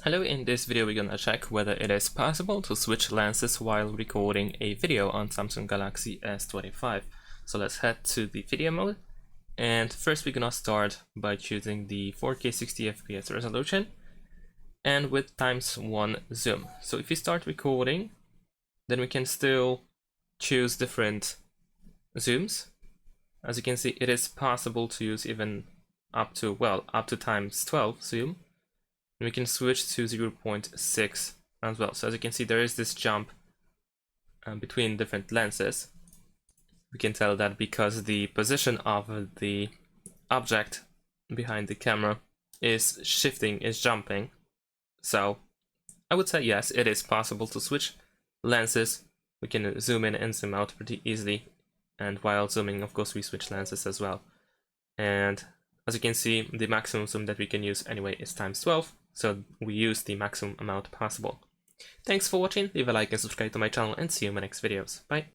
Hello, in this video we're gonna check whether it is possible to switch lenses while recording a video on Samsung Galaxy S25. So let's head to the video mode, and first we're gonna start by choosing the 4K 60 FPS resolution and with ×1 zoom. So if you start recording, then we can still choose different zooms. As you can see, it is possible to use even up to ×12 zoom. And we can switch to 0.6 as well. So as you can see, there is this jump between different lenses. We can tell that because the position of the object behind the camera is shifting, is jumping. So I would say yes, it is possible to switch lenses. We can zoom in and zoom out pretty easily. And while zooming, of course, we switch lenses as well. And as you can see, the maximum zoom that we can use anyway is ×12. So we use the maximum amount possible. Thanks for watching, leave a like and subscribe to my channel, and see you in my next videos. Bye!